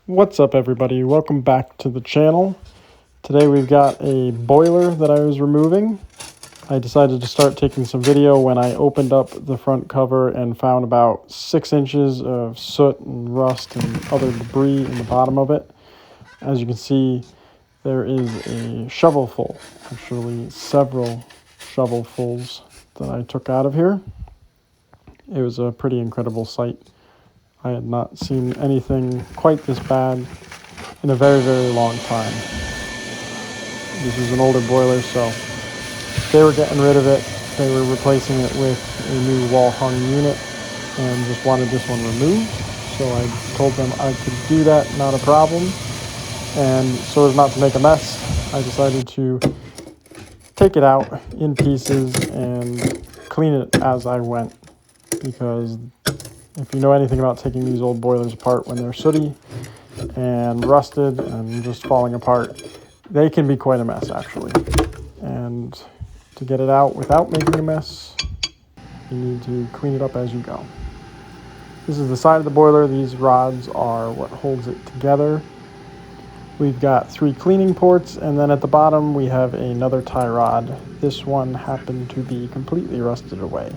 What's up, everybody? Welcome back to the channel. Today we've got a boiler that I was removing. I decided to start taking some video when I opened up the front cover and found about 6 inches of soot and rust and other debris in the bottom of it. As you can see, there is a shovelful, actually several shovelfuls that I took out of here. It was a pretty incredible sight. I had not seen anything quite this bad in a very, very long time. This is an older boiler, so they were getting rid of it. They were replacing it with a new wall-hung unit and just wanted this one removed. So I told them I could do that, not a problem. And so as not to make a mess, I decided to take it out in pieces and clean it as I went. Because if you know anything about taking these old boilers apart when they're sooty and rusted and just falling apart, they can be quite a mess, actually. And to get it out without making a mess, you need to clean it up as you go. This is the side of the boiler. These rods are what holds it together. We've got 3 cleaning ports, and then at the bottom we have another tie rod. This one happened to be completely rusted away.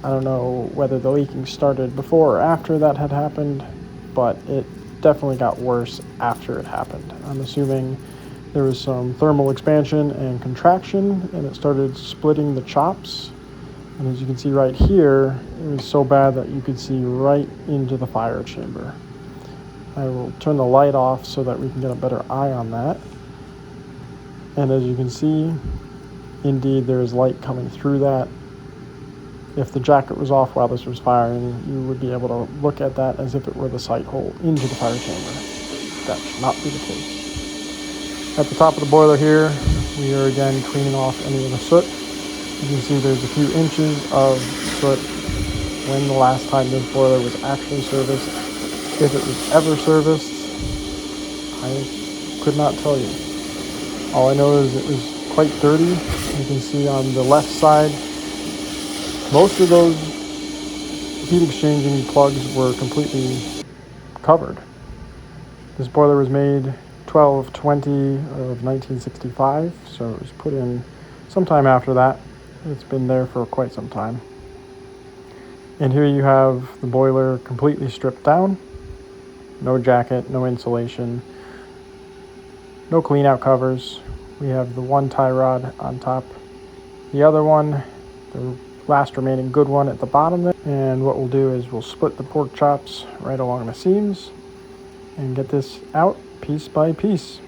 I don't know whether the leaking started before or after that had happened, but it definitely got worse after it happened. I'm assuming there was some thermal expansion and contraction, and it started splitting the chops. And as you can see right here, it was so bad that you could see right into the fire chamber. I will turn the light off so that we can get a better eye on that. And as you can see, indeed there is light coming through that. If the jacket was off while this was firing, you would be able to look at that as if it were the sight hole into the fire chamber. That should not be the case. At the top of the boiler here, we are again cleaning off any of the soot. You can see there's a few inches of soot when the last time this boiler was actually serviced. If it was ever serviced, I could not tell you. All I know is it was quite dirty. You can see on the left side, most of those heat exchanging plugs were completely covered. This boiler was made 12/20 of 1965, so it was put in sometime after that. It's been there for quite some time. And here you have the boiler completely stripped down. No jacket, no insulation, no clean out covers. We have the one tie rod on top. The other one, the last remaining good one at the bottom there. And what we'll do is we'll split the pork chops right along the seams and get this out piece by piece.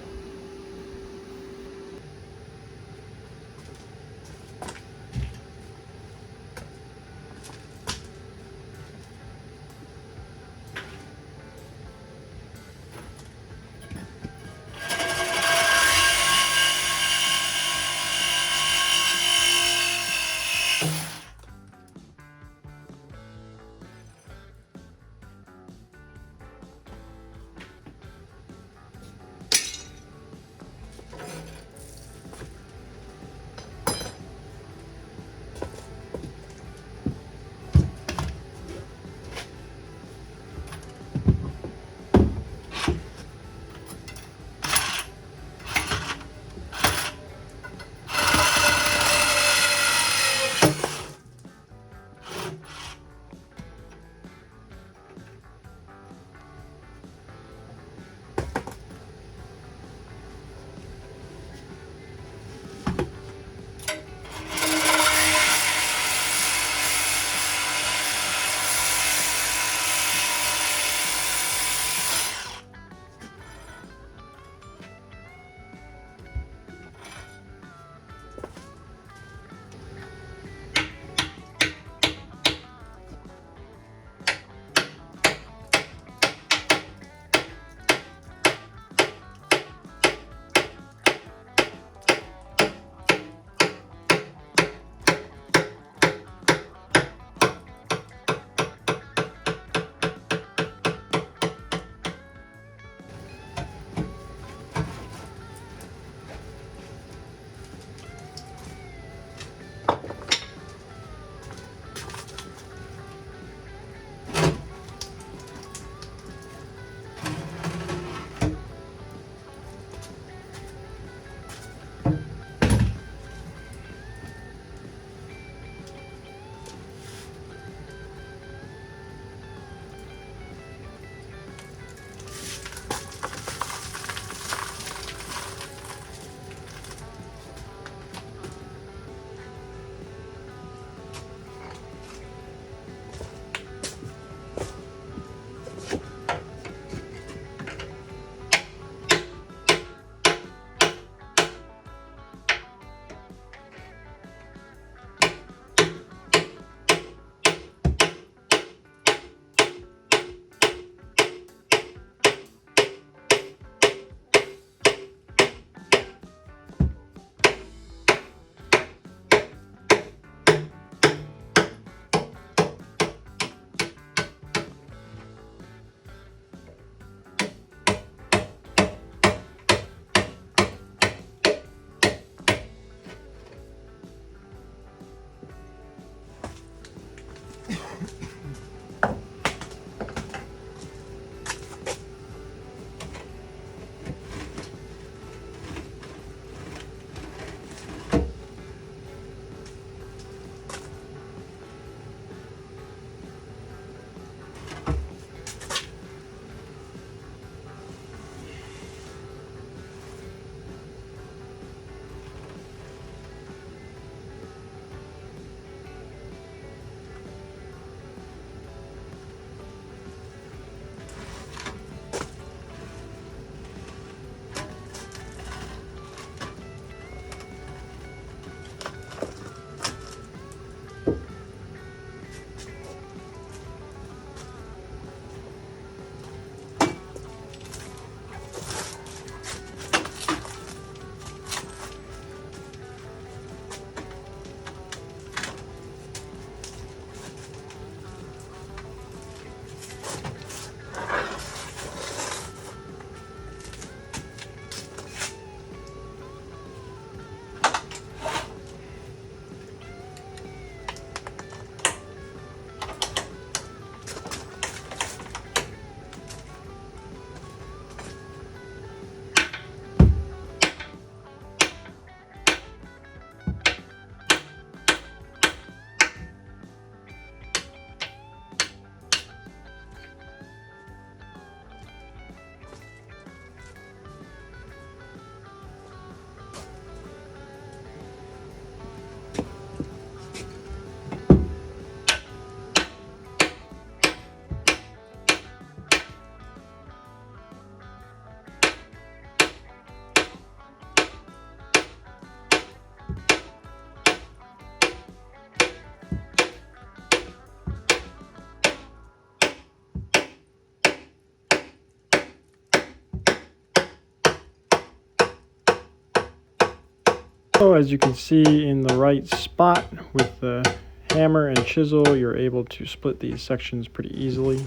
So as you can see in the right spot with the hammer and chisel, you're able to split these sections pretty easily.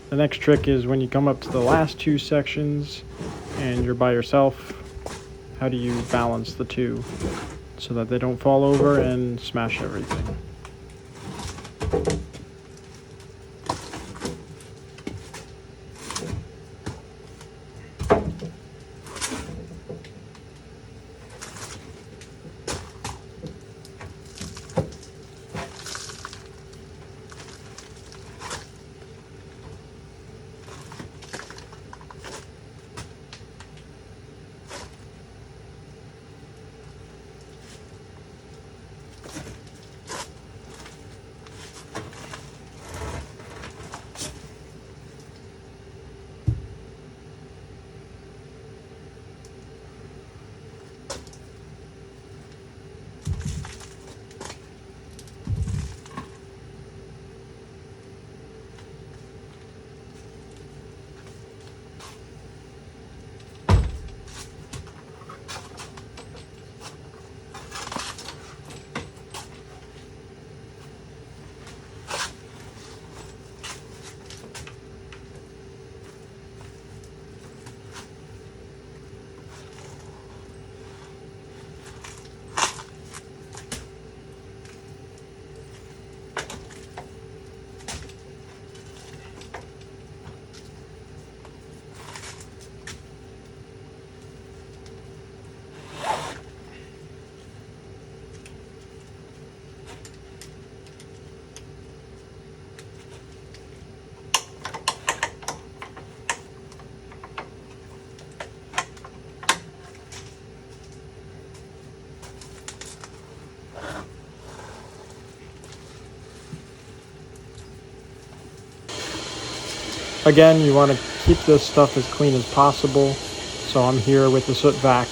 The next trick is when you come up to the last two sections and you're by yourself, how do you balance the two so that they don't fall over and smash everything? Again, you want to keep this stuff as clean as possible. So I'm here with the soot vac,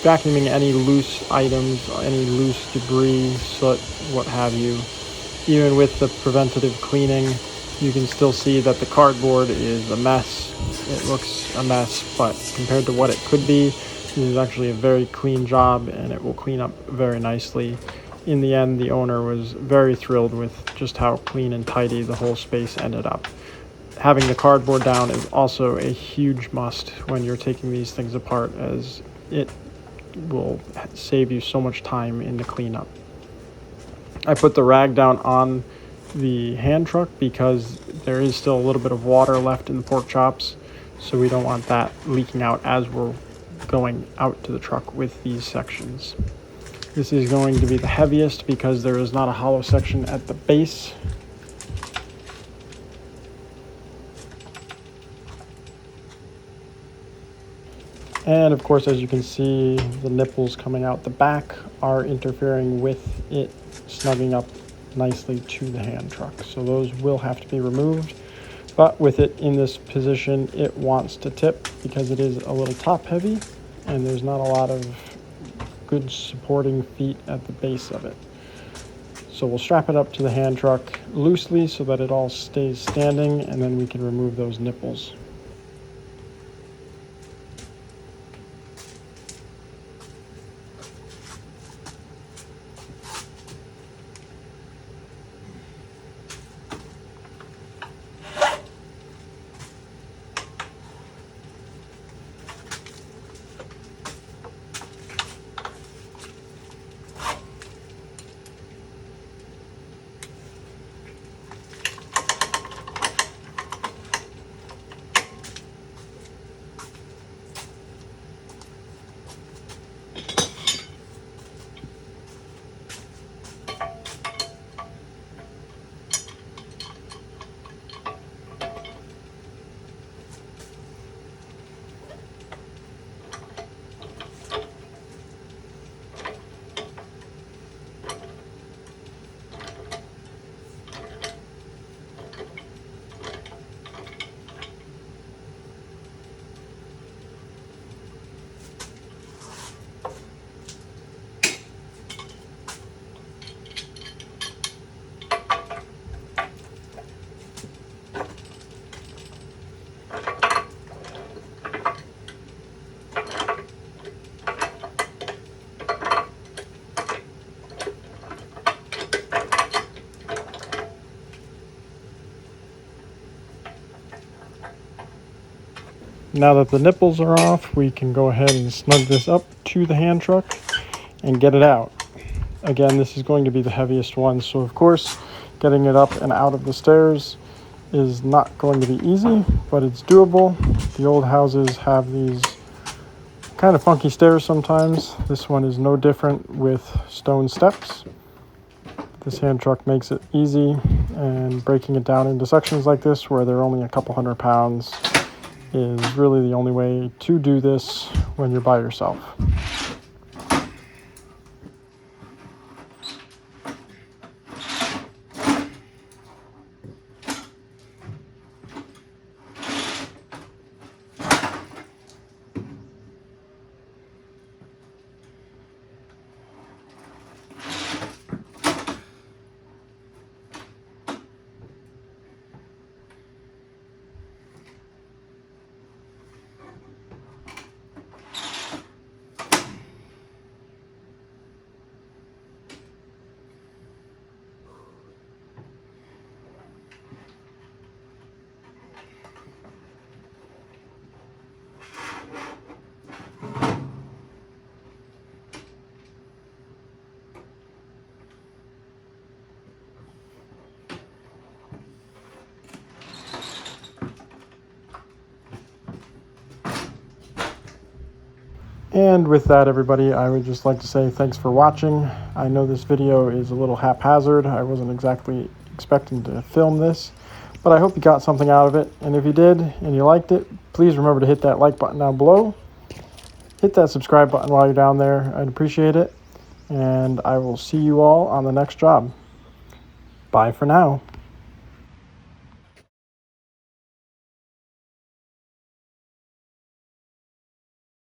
vacuuming any loose items, any loose debris, soot, what have you. Even with the preventative cleaning, you can still see that the cardboard is a mess. It looks a mess, but compared to what it could be, this is actually a very clean job and it will clean up very nicely. In the end, the owner was very thrilled with just how clean and tidy the whole space ended up. Having the cardboard down is also a huge must when you're taking these things apart, as it will save you so much time in the cleanup. I put the rag down on the hand truck because there is still a little bit of water left in the pork chops, so we don't want that leaking out as we're going out to the truck with these sections. This is going to be the heaviest because there is not a hollow section at the base. And of course, as you can see, the nipples coming out the back are interfering with it snugging up nicely to the hand truck. So those will have to be removed. But with it in this position, it wants to tip because it is a little top heavy and there's not a lot of good supporting feet at the base of it. So we'll strap it up to the hand truck loosely so that it all stays standing, and then we can remove those nipples. now that the nipples are off, we can go ahead and snug this up to the hand truck and get it out. Again, this is going to be the heaviest one, so of course, getting it up and out of the stairs is not going to be easy, but it's doable. The old houses have these kind of funky stairs sometimes. This one is no different with stone steps. This hand truck makes it easy, and breaking it down into sections like this where they're only a couple 100 pounds is really the only way to do this when you're by yourself. And with that, everybody, I would just like to say thanks for watching. I know this video is a little haphazard. I wasn't exactly expecting to film this, but I hope you got something out of it. And if you did and you liked it, please remember to hit that like button down below. Hit that subscribe button while you're down there. I'd appreciate it. And I will see you all on the next job. Bye for now.